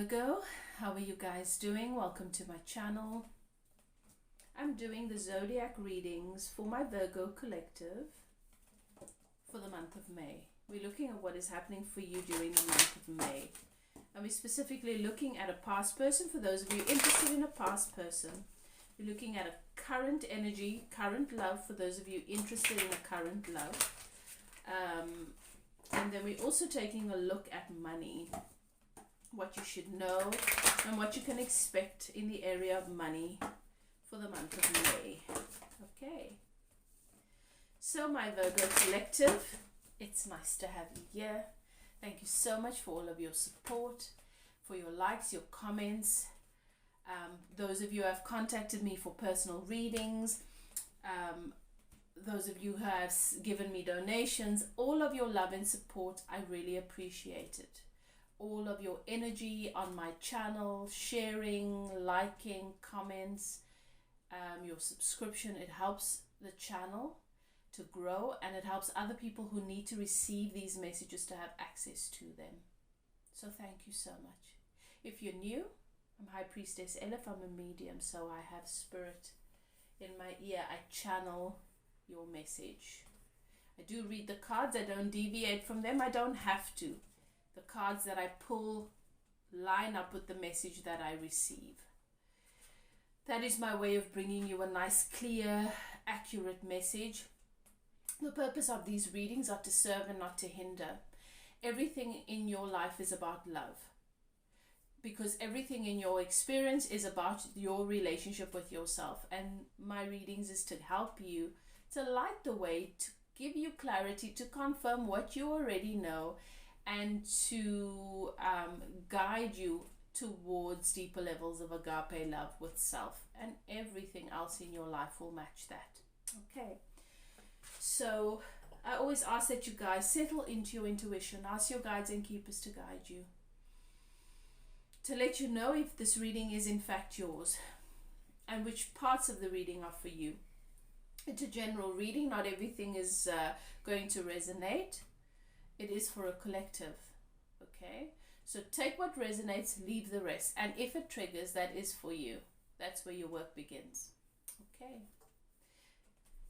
Virgo, how are you guys doing? Welcome to my channel. I'm doing the zodiac readings for my Virgo collective for the month of May. We're looking at what is happening for you during the month of May. And we're specifically looking at a past person. For those of you interested in a past person, we're looking at a current energy, current love, for those of you interested in a current love. And then we're also taking a look at money, what you should know and what you can expect in the area of money for the month of May. Okay, so my Virgo collective, it's nice to have you here. Thank you so much for all of your support, for your likes, your comments. Those of you who have contacted me for personal readings, those of you who have given me donations, all of your love and support, I really appreciate it. All of your energy on my channel, sharing, liking, comments, your subscription, it helps the channel to grow, and it helps other people who need to receive these messages to have access to them. So thank you so much. If you're new, I'm High Priestess Elif. I'm a medium, so I have spirit in my ear. I channel your message. I do read the cards. I don't deviate from them. I don't have to. The cards that I pull line up with the message that I receive. That is my way of bringing you a nice, clear, accurate message. The purpose of these readings are to serve and not to hinder. Everything in your life is about love, because everything in your experience is about your relationship with yourself. And my readings is to help you, to light the way, to give you clarity, to confirm what you already know, and to guide you towards deeper levels of agape love with self, and everything else in your life will match that. Okay, so I always ask that you guys settle into your intuition. Ask your guides and keepers to guide you, to let you know if this reading is in fact yours and which parts of the reading are for you. It's a general reading. Not everything is going to resonate. It is for a collective, okay? So take what resonates, leave the rest. And if it triggers, that is for you. That's where your work begins, okay?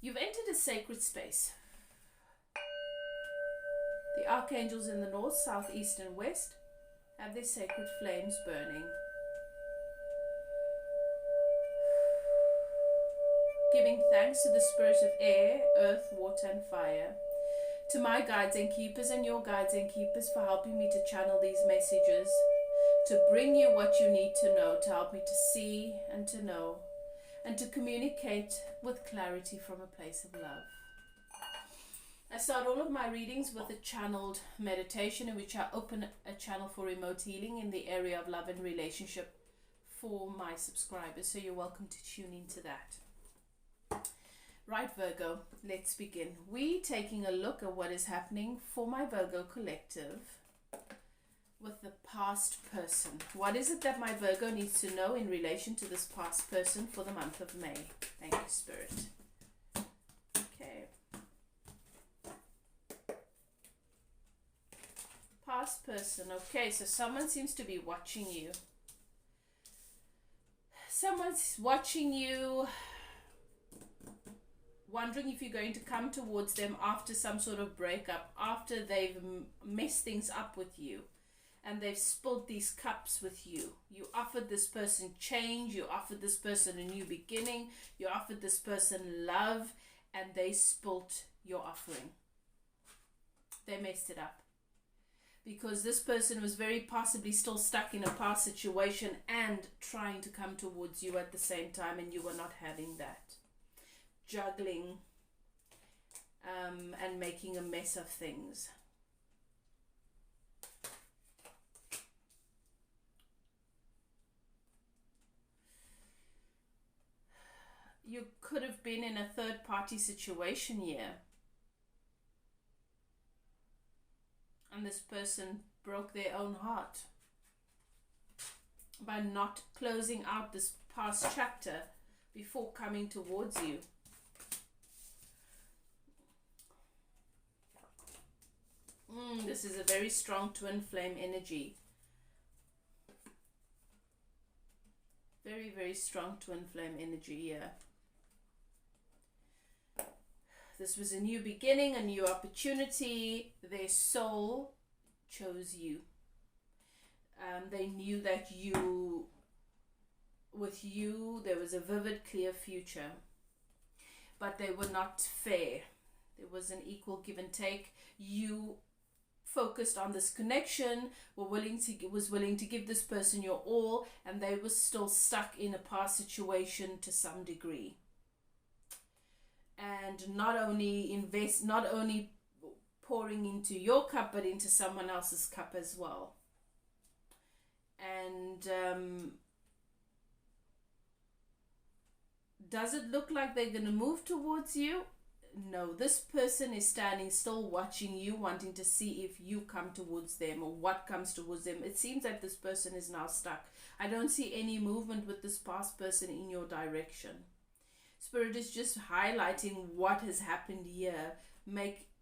You've entered a sacred space. The archangels in the north, south, east, and west have their sacred flames burning, giving thanks to the spirit of air, earth, water, and fire, to my guides and keepers and your guides and keepers for helping me to channel these messages, to bring you what you need to know, to help me to see and to know, and to communicate with clarity from a place of love. I start all of my readings with a channeled meditation in which I open a channel for remote healing in the area of love and relationship for my subscribers. So you're welcome to tune into that. Right, Virgo, let's begin. We're taking a look at what is happening for my Virgo collective with the past person. What is it that my Virgo needs to know in relation to this past person for the month of May? Thank you, Spirit. Okay. Past person. Okay, so someone seems to be watching you. Someone's watching you, wondering if you're going to come towards them after some sort of breakup, after they've messed things up with you and they've spilled these cups with you. You offered this person change, you offered this person a new beginning, you offered this person love, and they spilt your offering. They messed it up because this person was very possibly still stuck in a past situation and trying to come towards you at the same time, and you were not having that. Juggling and making a mess of things. You could have been in a third-party situation here, and this person broke their own heart by not closing out this past chapter before coming towards you. This is a very strong twin flame energy. Very, very strong twin flame energy here. This was a new beginning, a new opportunity. Their soul chose you. They knew that with you, there was a vivid, clear future. But they were not fair. There was an equal give and take. You focused on this connection, was willing to give this person your all, and they were still stuck in a past situation to some degree. And not only pouring into your cup, but into someone else's cup as well. And does it look like they're going to move towards you? No, this person is standing still, watching you, wanting to see if you come towards them or what comes towards them. It seems like this person is now stuck. I don't see any movement with this past person in your direction. Spirit is just highlighting what has happened here,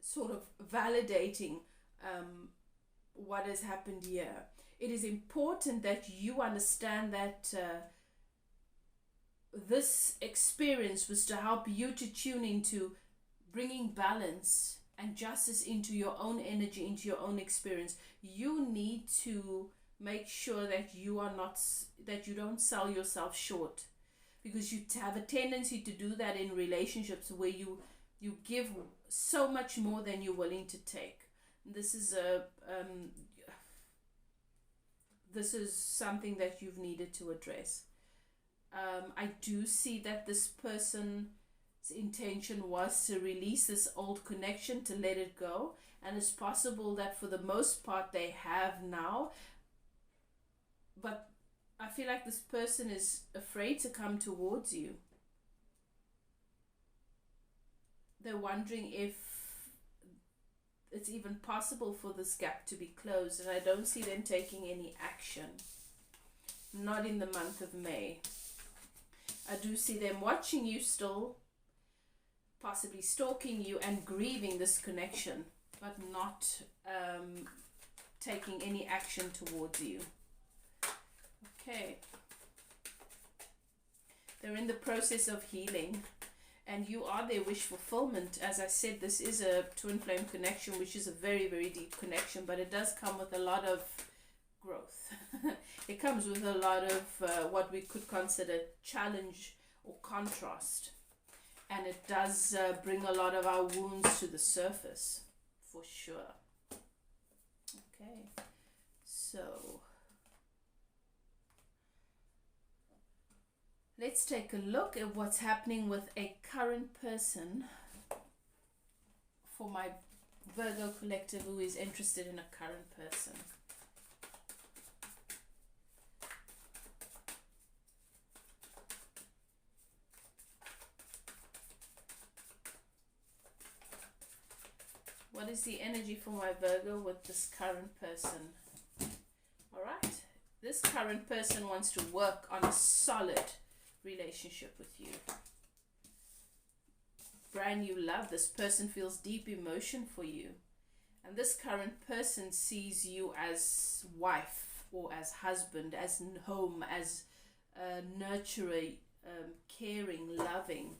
sort of validating what has happened here. It is important that you understand that this experience was to help you to tune into bringing balance and justice into your own energy, into your own experience. You need to make sure that you don't sell yourself short, because you have a tendency to do that in relationships where you give so much more than you're willing to take. This is something that you've needed to address. I do see that this person's intention was to release this old connection, to let it go, and it's possible that for the most part they have now, but I feel like this person is afraid to come towards you. They're wondering if it's even possible for this gap to be closed, and I don't see them taking any action. Not in the month of May. I do see them watching you still, possibly stalking you and grieving this connection, but not taking any action towards you. Okay. They're in the process of healing, and you are their wish fulfillment. As I said, this is a twin flame connection, which is a very, very deep connection, but it does come with a lot of growth. It comes with a lot of what we could consider challenge or contrast, and it does bring a lot of our wounds to the surface, for sure. Okay, so let's take a look at what's happening with a current person for my Virgo collective who is interested in a current person. What is the energy for my Virgo with this current person? Alright, this current person wants to work on a solid relationship with you. Brand new love. This person feels deep emotion for you. And this current person sees you as wife or as husband, as home, as nurturer, caring, loving.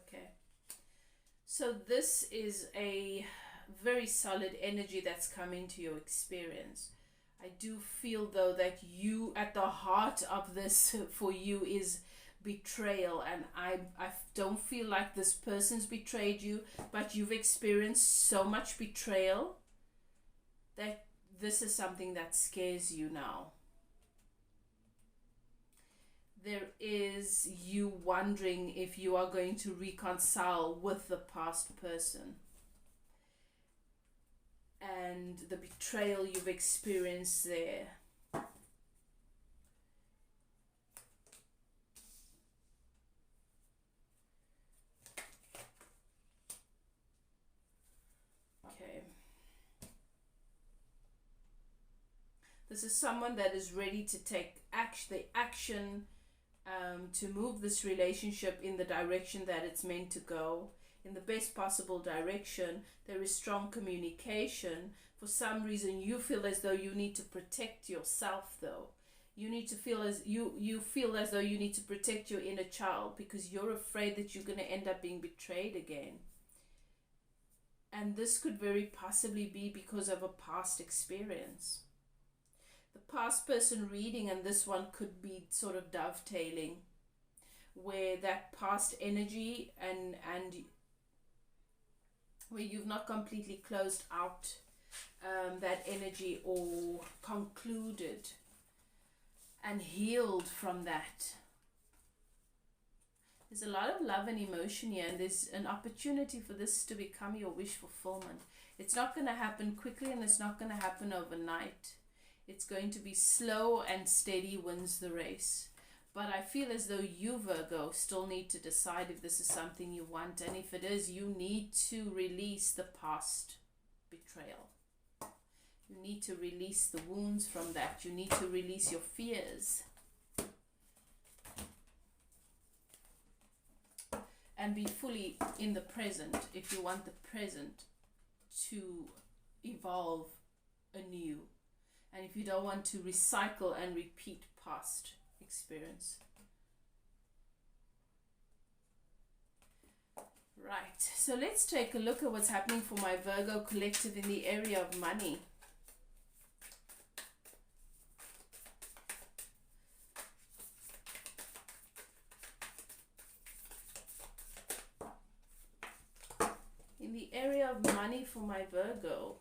Okay, so this is a very solid energy that's come into your experience. I do feel though that you, at the heart of this for you, is betrayal, and I don't feel like this person's betrayed you, but you've experienced so much betrayal that this is something that scares you now. There is you wondering if you are going to reconcile with the past person, and the betrayal you've experienced there. Okay. This is someone that is ready to take the action to move this relationship in the direction that it's meant to go, in the best possible direction. There is strong communication. For some reason, you feel as though you need to protect yourself, though. You need to feel as you feel as though you need to protect your inner child because you're afraid that you're going to end up being betrayed again. And this could very possibly be because of a past experience. The past person reading and this one could be sort of dovetailing, where that past energy and where you've not completely closed out that energy or concluded and healed from that. There's a lot of love and emotion here, and there's an opportunity for this to become your wish fulfillment. It's not going to happen quickly, and it's not going to happen overnight. It's going to be slow, and steady wins the race. But I feel as though you, Virgo, still need to decide if this is something you want, and if it is, you need to release the past betrayal. You need to release the wounds from that. You need to release your fears. And be fully in the present if you want the present to evolve anew. And if you don't want to recycle and repeat past experience. Right, so let's take a look at what's happening for my Virgo collective in the area of money. In the area of money for my Virgo.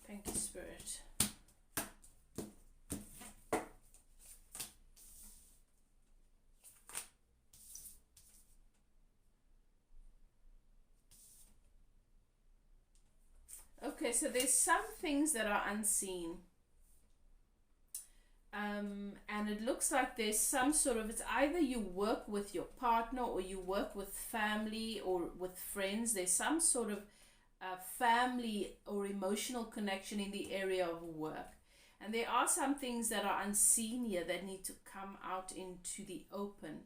Thank you, Spirit. Okay, so there's some things that are unseen. And it looks like there's some sort of, it's either you work with your partner or you work with family or with friends. There's some sort of family or emotional connection in the area of work. And there are some things that are unseen here that need to come out into the open.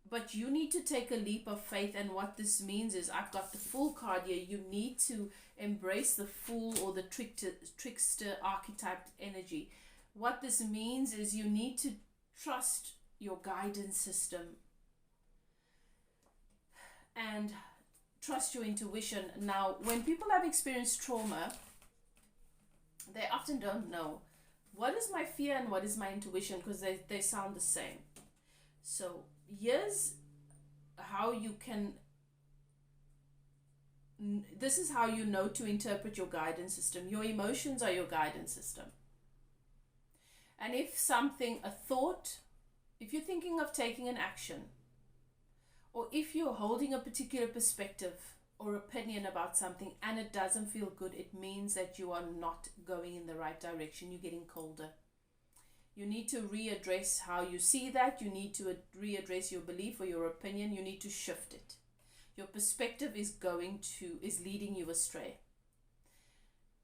But you need to take a leap of faith, and what this means is, I've got the Fool card here. You need to embrace the Fool or the trickster archetype energy. What this means is you need to trust your guidance system and trust your intuition. Now, when people have experienced trauma, they often don't know what is my fear and what is my intuition, because they sound the same. So here's how you can, this is how you know to interpret your guidance system. Your emotions are your guidance system. And if something, a thought, if you're thinking of taking an action, or if you're holding a particular perspective or opinion about something and it doesn't feel good, it means that you are not going in the right direction. You're getting colder. You need to readdress how you see that. You need to readdress your belief or your opinion. You need to shift it. Your perspective is leading you astray.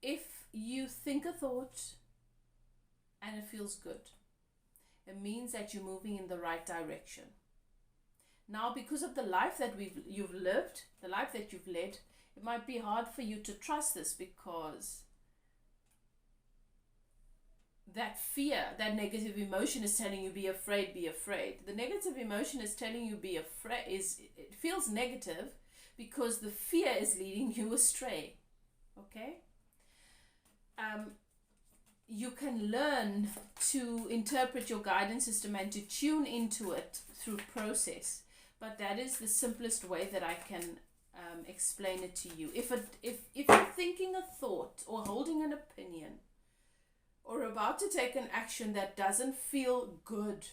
If you think a thought and it feels good, it means that you're moving in the right direction. Now, because of the life that you've lived, the life that you've led, it might be hard for you to trust this, because that fear, that negative emotion is telling you, be afraid, be afraid. The negative emotion is telling you, be afraid, it feels negative because the fear is leading you astray. Okay? You can learn to interpret your guidance system and to tune into it through process. But that is the simplest way that I can explain it to you. If you're thinking a thought or holding an opinion or about to take an action that doesn't feel good,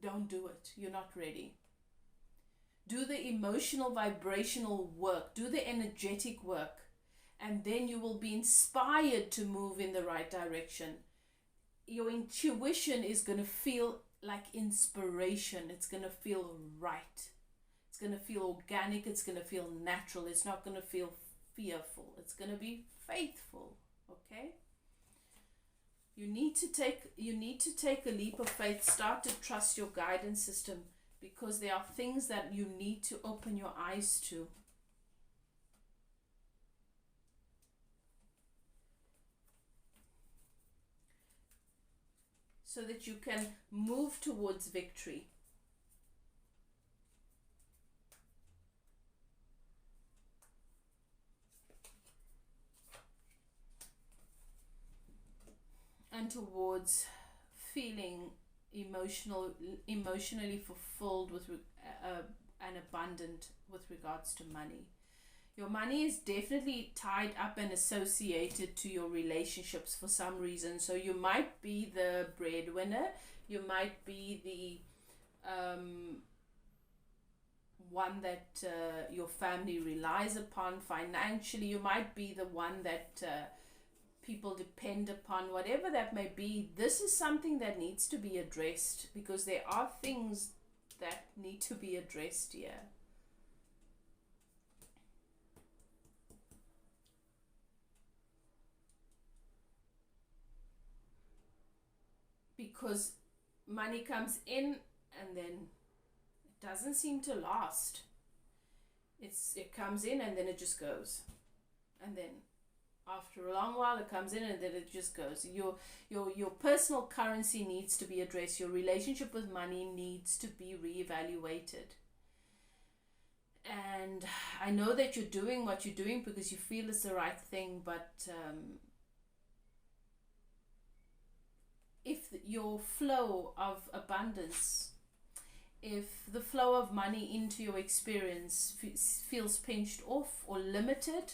don't do it. You're not ready. Do the emotional, vibrational work. Do the energetic work. And then you will be inspired to move in the right direction. Your intuition is going to feel like inspiration. It's going to feel right. It's going to feel organic. It's going to feel natural. It's not going to feel fearful. It's going to be faithful. Okay? You need to take a leap of faith. Start to trust your guidance system, because there are things that you need to open your eyes to. So that you can move towards victory. And towards feeling emotionally fulfilled and abundant with regards to money. Your money is definitely tied up and associated to your relationships for some reason. So you might be the breadwinner, you might be the one that your family relies upon financially, you might be the one that people depend upon, whatever that may be. This is something that needs to be addressed, because there are things that need to be addressed here. Because money comes in and then it doesn't seem to last. It comes in and then it just goes, and then after a long while it comes in and then it just goes. Your personal currency needs to be addressed. Your relationship with money needs to be reevaluated. And I know that you're doing what you're doing because you feel it's the right thing, but if your flow of abundance, if the flow of money into your experience feels pinched off or limited,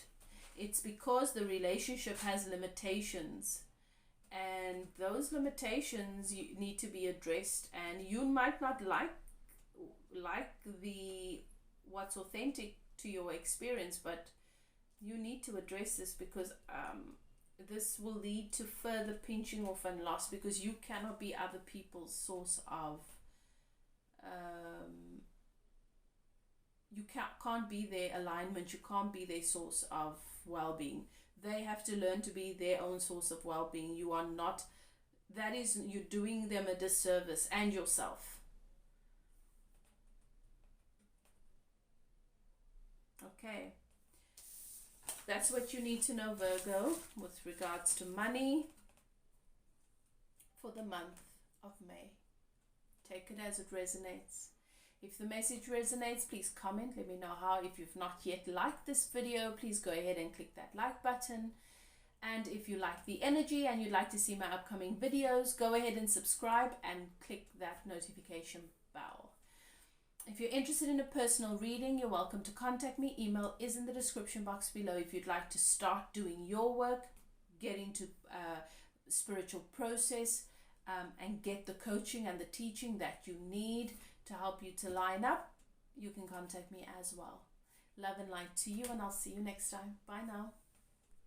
it's because the relationship has limitations, and those limitations need to be addressed. And you might not like the what's authentic to your experience, but you need to address this, because this will lead to further pinching off and loss, because you cannot be other people's source of you can't be their alignment, you can't be their source of well-being. They have to learn to be their own source of well-being. You are not. That is, you're doing them a disservice, and yourself. Okay, that's what you need to know, Virgo, with regards to money for the month of May. Take it as it resonates. If the message resonates, please comment. Let me know how. If you've not yet liked this video, please go ahead and click that like button. And if you like the energy and you'd like to see my upcoming videos, go ahead and subscribe and click that notification bell. If you're interested in a personal reading, you're welcome to contact me. Email is in the description box below. If you'd like to start doing your work, get into spiritual process, and get the coaching and the teaching that you need to help you to line up, you can contact me as well. Love and light to you, and I'll see you next time. Bye now.